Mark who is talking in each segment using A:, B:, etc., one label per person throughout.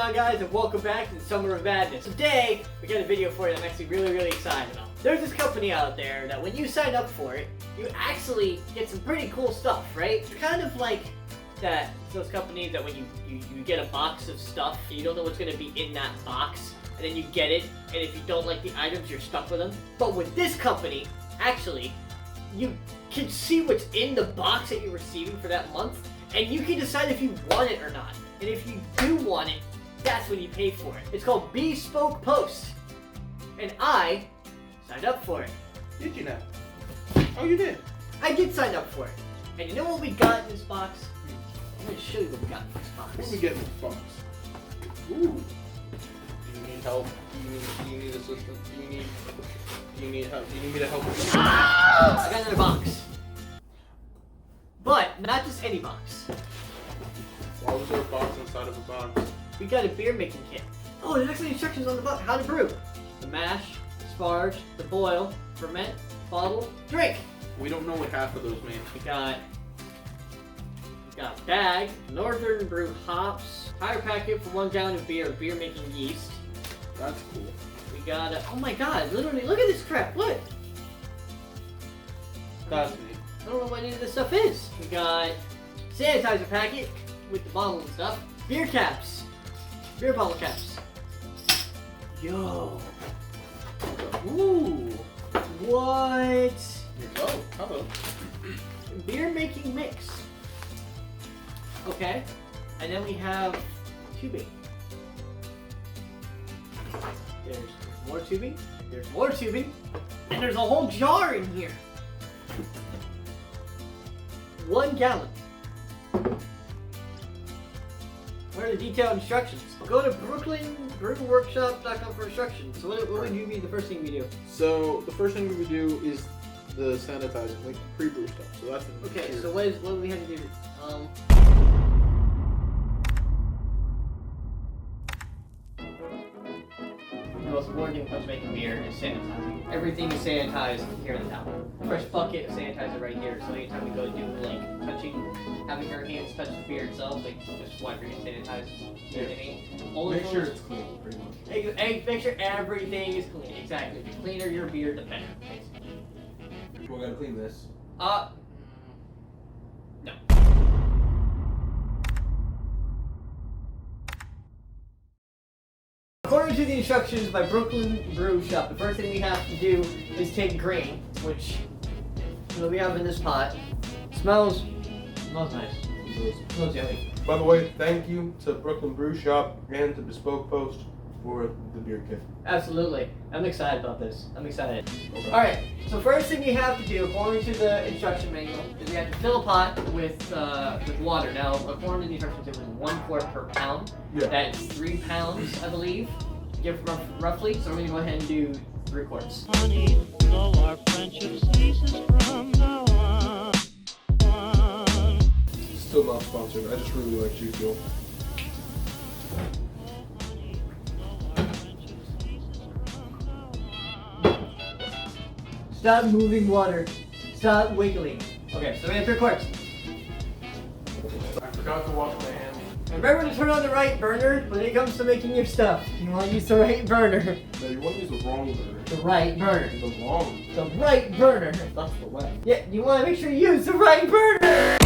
A: on, guys, and welcome back to the Summer of Madness. Today, we got a video for you that I'm actually really excited about. There's this company out there that when you sign up for it, you actually get some pretty cool stuff, right? It's kind of like those companies that when you get a box of stuff, you don't know what's going to be in that box, and then you get it, and if you don't like the items, you're stuck with them. But with this company, actually, you can see what's in the box that you're receiving for that month, and you can decide if you want it or not. And if you do want it, that's when you pay for it. It's called Bespoke Post. And I signed up for it.
B: Did you now? Oh, you did?
A: I did sign up for it. And you know what we got in this box? I'm going to show you what we got in this box.
B: What did we get in this box? Ooh. Do you need help? Do you need assistance? Do you need help? Do you need me to help you?
A: I got another box. But not just any box.
B: Why was there a box inside of a box?
A: We got a beer making kit. Oh, there's actually instructions on the box. How to brew. The mash, the sparge, the boil, ferment, bottle, drink. We
B: don't know what half of those mean.
A: We got bag, Northern Brew hops, tire packet for 1 gallon of beer making yeast.
B: That's cool.
A: We got oh my god, literally, look at this crap, look!
B: That's neat.
A: I don't know what any of this stuff is. We got sanitizer packet with the bottle and stuff. Beer caps. Beer bottle caps. Yo. Ooh. What?
B: Oh, hello.
A: Beer making mix. Okay. And then we have tubing. There's more tubing. There's more tubing. And there's a whole jar in here. 1 gallon. Where are the detailed instructions? Go to brooklynbrewworkshop.com for instructions. So what would you be the first thing we do?
B: So the first thing we would do is the sanitizing, like pre-brew stuff. So that's
A: okay. So what do we have to do? The most important thing when it comes to making beer is sanitizing. Everything is sanitized here in the town. Fresh bucket of sanitizer right here. So anytime we go do like having our hands touch the beer itself, like just wipe your hands sanitize. You know what I mean?
B: Make sure it's clean, pretty much.
A: Make sure everything is clean. Exactly. The cleaner your beer, the better. Basically.
B: We're gonna clean this.
A: No. According to the instructions by Brooklyn Brew Shop, the first thing we have to do is take grain, which we have in this pot. Smells nice. Smells yummy.
C: By the way, thank you to Brooklyn Brew Shop and to Bespoke Post for the beer kit.
A: Absolutely. I'm excited about this. I'm excited.
C: Okay.
A: Alright, so first thing we have to do, according to the instruction manual, is we have to fill a pot with water. Now, according to the instructions, it was 1 quart per pound.
C: Yeah.
A: That's 3 pounds, I believe, roughly. So we're going to go ahead and do 3 quarts.
D: Honey, though our friendship ceases from now on.
C: Still not sponsored. I just really like G Fuel.
A: Stop moving water. Stop wiggling. Okay, so we have 3 quarts.
C: I forgot to wash my hands.
A: Remember to turn on the right burner when it comes to making your stuff. You want to use the right burner.
C: No, you want to use the wrong burner.
A: The right burner.
C: The wrong.
A: The right burner.
C: That's the left.
A: Yeah, you want to make sure you use the right burner.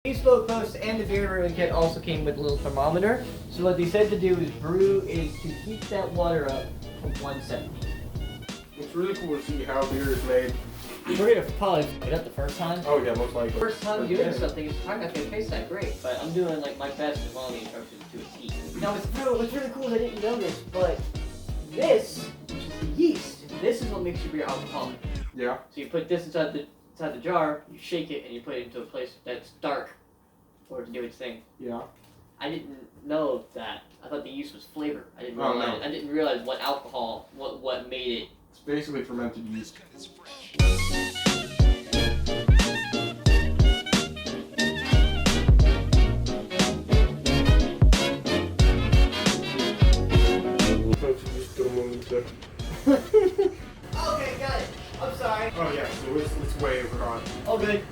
A: Bespoke Post and the beer brewing kit also came with a little thermometer. So what they said to do is to heat that water up to 170.
C: It's really cool to see how beer is made.
A: We're gonna probably fuck it up the first time.
C: Oh yeah, most likely.
A: First time doing something, it's probably not gonna taste that great, but I'm doing like my best with all the instructions to a T. Now what's really cool is I didn't know this, but this, which is the yeast, this is what makes your beer alcoholic.
C: Yeah.
A: So you put this inside the jar, you shake it, and you put it into a place that's dark for it to do its thing.
C: Yeah.
A: I didn't know that. I thought the yeast was flavor. I didn't
C: Oh,
A: realize.
C: no.
A: I didn't realize what alcohol, what made it.
C: It's basically fermented yeast.
A: Okay, got it. I'm sorry.
C: Oh yeah, so it's way overhot.
A: All good.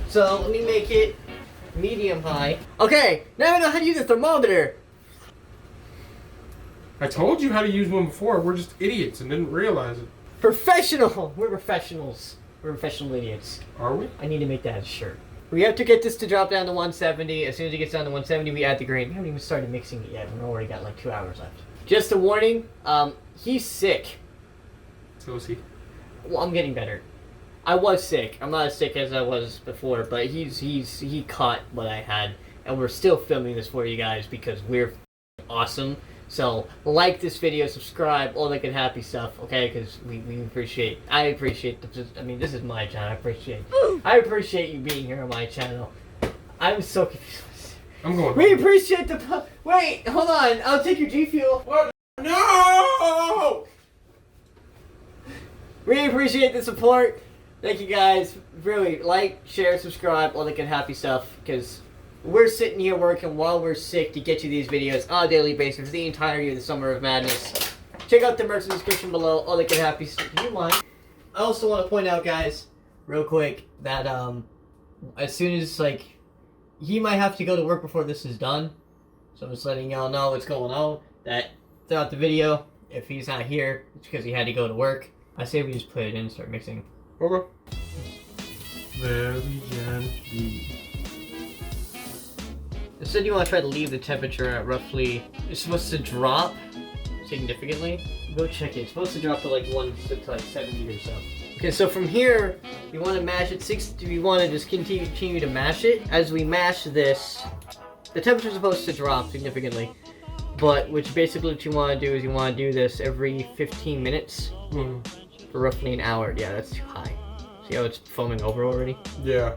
A: So let me make it medium high. Okay, now I know how to use a thermometer.
C: I told you how to use one before. We're just idiots and didn't realize it.
A: Professional! We're professionals. We're professional idiots.
C: Are we?
A: I need to make that a shirt. We have to get this to drop down to 170. As soon as it gets down to 170, we add the grain. We haven't even started mixing it yet. We've already got like 2 hours left. Just a warning, he's sick.
C: So is he.
A: Well, I'm getting better. I was sick. I'm not as sick as I was before, but he caught what I had, and we're still filming this for you guys because we're awesome. So like this video, subscribe, all that good happy stuff, okay? Because we appreciate. I appreciate I mean, this is my channel. I appreciate you being here on my channel. I'm so confused.
C: I'm going.
A: We appreciate the. Wait, hold on. I'll take your G Fuel.
C: What? No!
A: We appreciate the support. Thank you guys. Really, like, share, subscribe, all that good happy stuff. Because we're sitting here working while we're sick to get you these videos on a daily basis for the entirety of the Summer of Madness. Check out the merch in the description below. All that good happy stuff. Do you mind? I also want to point out, guys, real quick, that as soon as he might have to go to work before this is done. So I'm just letting y'all know what's going on. That throughout the video, if he's not here, it's because he had to go to work. I say we just put it in and start mixing.
C: Okay. Very gently.
A: It said you want to try to leave the temperature at roughly. It's supposed to drop significantly. Go check it. It's supposed to drop to like 70 or so. Okay, so from here, you want to mash it 60. You want to just continue to mash it. As we mash this, the temperature is supposed to drop significantly. But which basically what you want to do is you want to do this every 15 minutes for roughly an hour. Yeah, that's too high. See how it's foaming over already?
C: Yeah.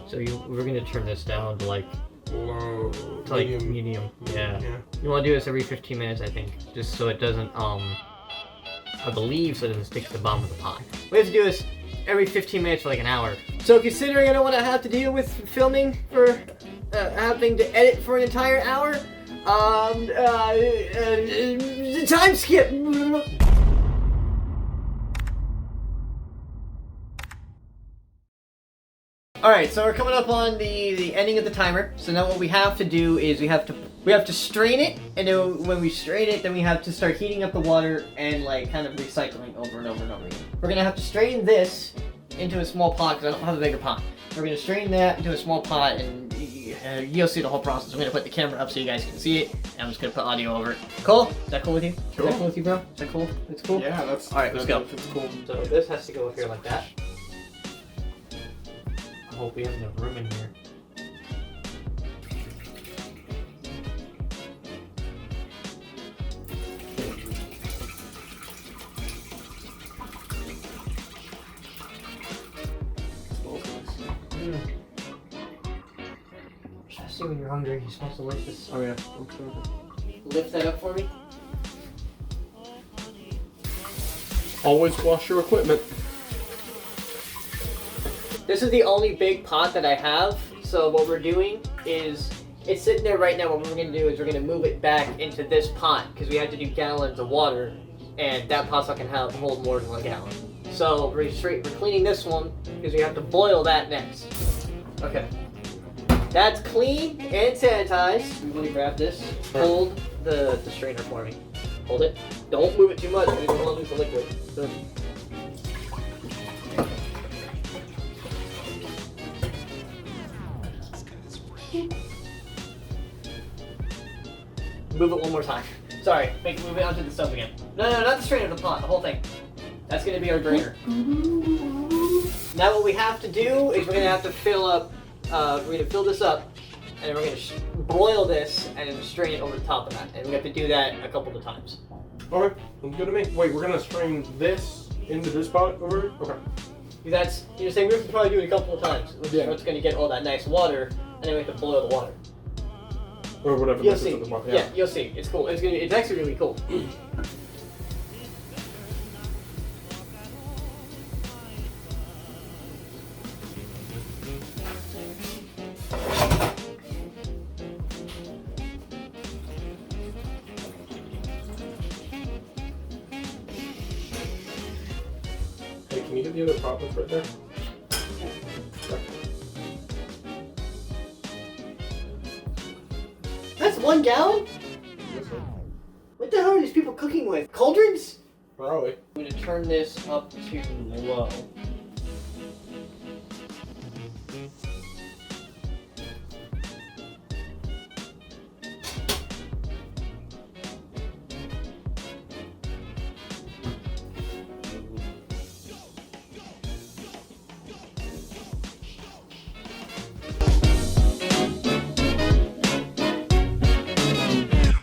A: So we're gonna turn this down to like
C: low,
A: to like medium. Yeah. You want to do this every 15 minutes, I think, just so it doesn't I believe so it doesn't stick to the bottom of the pot. We have to do this every 15 minutes for like an hour. So considering I don't want to have to deal with filming for having to edit for an entire hour, time skip. Alright, so we're coming up on the ending of the timer. So now what we have to do is we have to strain it, and then when we strain it, then we have to start heating up the water and like kind of recycling over and over and over again. We're gonna have to strain this into a small pot because I don't have a bigger pot. We're gonna strain that into a small pot, and you'll see the whole process. I'm gonna put the camera up so you guys can see it, and I'm just gonna put audio over it. Cool? Is that cool with you?
C: Cool.
A: Is that cool with you, bro? Is that cool? It's cool?
C: Yeah, that's...
A: Alright, let's go.
C: It's cool.
A: So this has to go up here like that. I hope we have enough room in here. Especially when you're hungry, you're supposed to lift this.
C: Oh yeah. Okay.
A: Lift that up for me.
C: Always wash your equipment.
A: This is the only big pot that I have, so what we're doing is, it's sitting there right now. What we're going to do is we're going to move it back into this pot, because we have to do gallons of water, and that pot's not going to hold more than 1 gallon. So we're cleaning this one, because we have to boil that next. Okay. That's clean and sanitized. I'm going to grab this. Hold the strainer for me. Hold it. Don't move it too much, we don't want to lose the liquid. Good. Move it one more time. Sorry, move it onto the stove again. No, not the strainer, the pot, the whole thing. That's gonna be our drainer. Now what we have to do is we're gonna have to fill up, we're gonna fill this up, and then we're gonna broil this and then strain it over the top of that. And we have to do that a couple of times.
C: Okay, sounds good to me. Wait, we're gonna strain this into this pot over here? Okay.
A: You're saying we have to probably do it a couple of times, which is what's gonna get all that nice water, and then we have to boil the water.
C: Or whatever.
A: You'll see. Yeah, you'll see. It's cool. It's actually really cool.
C: Hey, can you get the other pot that's right there? Okay.
A: 1 gallon?
B: Guess so.
A: What the hell are these people cooking with? Cauldrons?
B: Probably.
A: I'm gonna turn this up to low.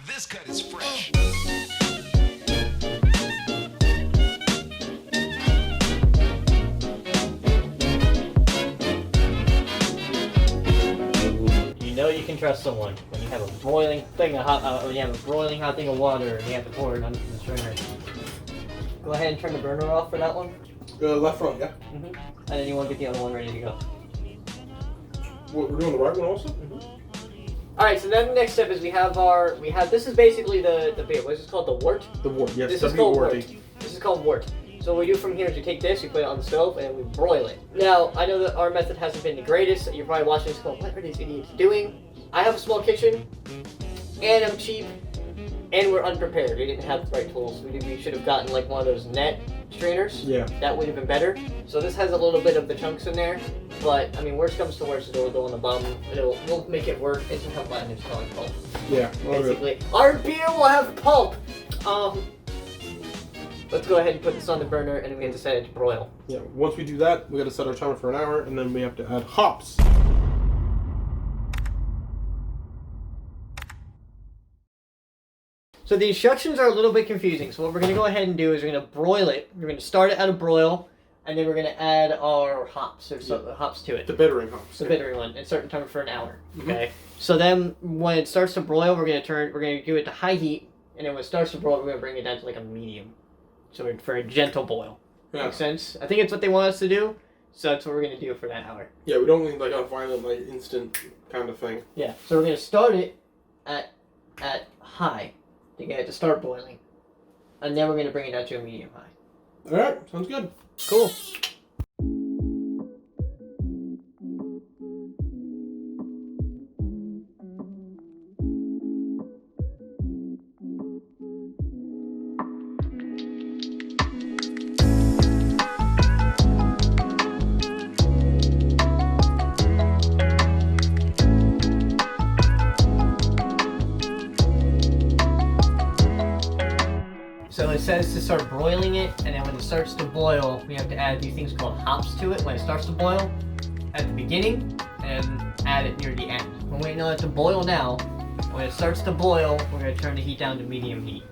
E: This cut is fresh.
A: You know you can trust someone when you have a boiling thing of hot, when you have a broiling hot thing of water and you have to pour it onto the strainer. Go ahead and turn the burner off for that one.
B: Left front, yeah.
A: And then you want to get the other one ready to go.
B: What, we're doing the right one also?
A: All right. So then the next step is we have this is basically the beer. What's this called? The wort.
C: The wort, yes.
A: This is called wort. This is called wort. So what we do from here is we take this, we put it on the stove, and we broil it. Now, I know that our method hasn't been the greatest. You're probably watching this going, what are these idiots doing? I have a small kitchen, and I'm cheap, and we're unprepared. We didn't have the right tools. We should have gotten like one of those net strainers.
C: Yeah.
A: That would have been better. So this has a little bit of the chunks in there, but I mean, worst comes to worst, it'll go on the bottom. We'll make it work. It's how Latin is calling pulp.
C: Yeah.
A: Basically, our beer will have pulp. Let's go ahead and put this on the burner, and we have to set it to broil.
C: Yeah. Once we do that, we got to set our timer for an hour, and then we have to add hops.
A: So the instructions are a little bit confusing. So what we're going to go ahead and do is we're going to broil it. We're going to start it at a broil, and then we're going to add our hops or hops to it.
C: The bittering hops.
A: The bittering one, and start the timer for an hour. Okay. So then when it starts to broil, we're going to do it to high heat, and then when it starts to broil, we're going to bring it down to like a medium. So for a gentle boil.
C: Yeah.
A: Makes sense? I think it's what they want us to do, so that's what we're going to do for that hour.
C: Yeah, we don't need like a violent, like instant kind of thing.
A: Yeah, so we're going to start it at high to get it to start boiling. And then we're going to bring it down to a medium high.
C: Alright, sounds good.
A: Cool. So it says to start broiling it, and then when it starts to boil, we have to add these things called hops to it. When it starts to boil, at the beginning, and add it near the end. We're waiting on it to boil now. When it starts to boil, we're going to turn the heat down to medium heat.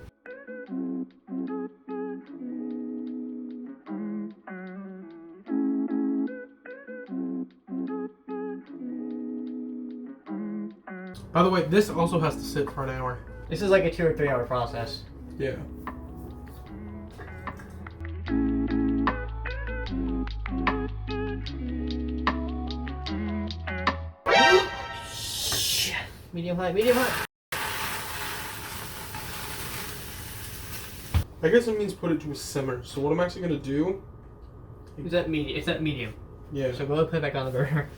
C: By the way, this also has to sit for an hour.
A: This is like a 2 or 3 hour process.
C: Yeah.
A: Medium high, medium high.
C: I guess it means put it to a simmer. So what I'm actually gonna do?
A: Is that medium? It's that medium.
C: Yeah.
A: So go ahead and put it back on the burner.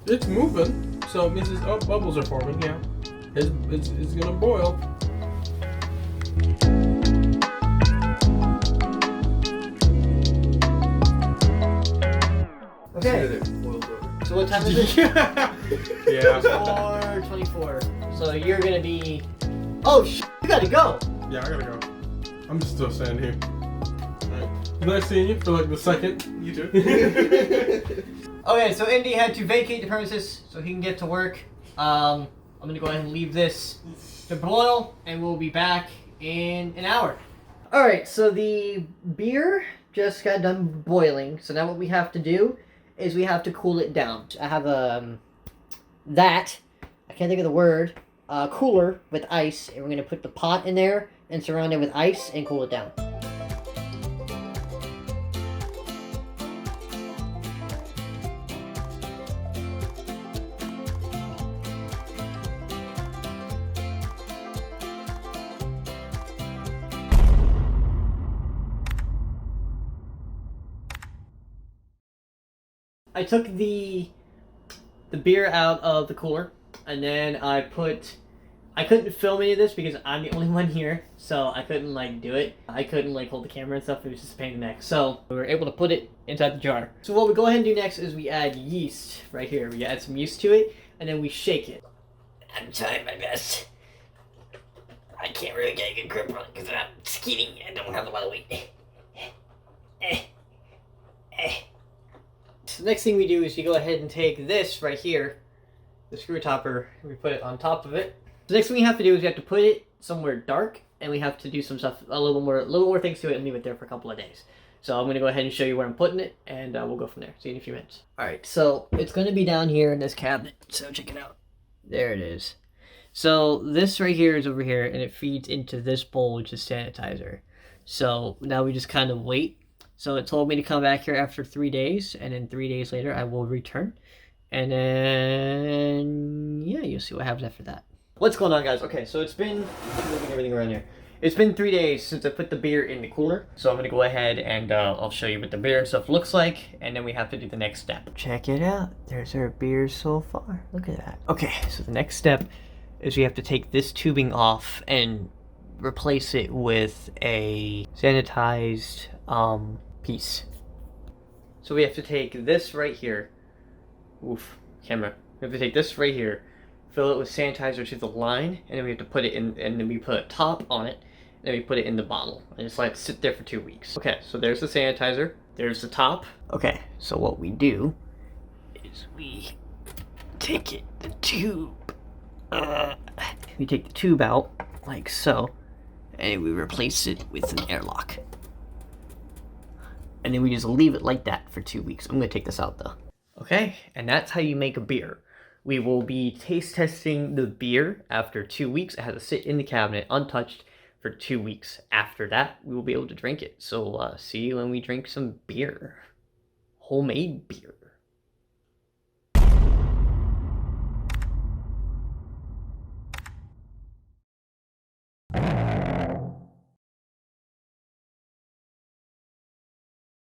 C: It's moving, so it means bubbles are forming. Yeah. It's gonna boil.
A: Okay. So what time is it?
C: Yeah.
A: 4:24. So you're gonna be. Oh you gotta go.
C: Yeah, I gotta go. I'm just still standing here. Alright. Nice seeing you for like the second.
B: You too.
A: Okay, so Indy had to vacate the premises so he can get to work. I'm gonna go ahead and leave this to boil, and we'll be back in an hour. All right, so the beer just got done boiling. So now what we have to do is we have to cool it down. I have I can't think of the word, cooler with ice, and we're gonna put the pot in there and surround it with ice and cool it down. I took the beer out of the cooler, And then I couldn't film any of this because I'm the only one here, so I couldn't like do it. I couldn't like hold the camera and stuff. It was just a pain in the neck. So we were able to put it inside the jar. So what we go ahead and do next is we add yeast right here. We add some yeast to it, and then we shake it. I'm trying my best. I can't really get a good grip on it because I'm skinny and don't have a lot of weight. So the next thing we do is you go ahead and take this right here, the screw topper, and we put it on top of it. The next thing we have to do is we have to put it somewhere dark, and we have to do some stuff, a little more things to it, and leave it there for a couple of days. So I'm gonna go ahead and show you where I'm putting it, and we'll go from there. See you in a few minutes. All right, so it's gonna be down here in this cabinet. So check it out. There it is. So this right here is over here, and it feeds into this bowl, which is sanitizer. So now we just kind of wait. So it told me to come back here after 3 days, and then 3 days later I will return. And then, yeah, you'll see what happens after that. What's going on, guys? Okay, so it's been, moving everything around here. It's been 3 days since I put the beer in the cooler. So I'm gonna go ahead and I'll show you what the beer and stuff looks like, and then we have to do the next step. Check it out. There's our beer so far. Look at that. Okay, so the next step is we have to take this tubing off and replace it with a sanitized piece. So we have to take this right here. Oof, camera. We have to take this right here, fill it with sanitizer to the line, and then we have to put it in, and then we put a top on it, and then we put it in the bottle, and just let it sit there for 2 weeks. Okay, so there's the sanitizer, there's the top. Okay, so what we do is we take the tube, we take the tube out, like so, and we replace it with an airlock. And then we just leave it like that for 2 weeks. I'm gonna take this out though. Okay, and that's how you make a beer. We will be taste testing the beer after 2 weeks. It has to sit in the cabinet untouched for 2 weeks. After that, we will be able to drink it. So see you when we drink some beer. Homemade beer.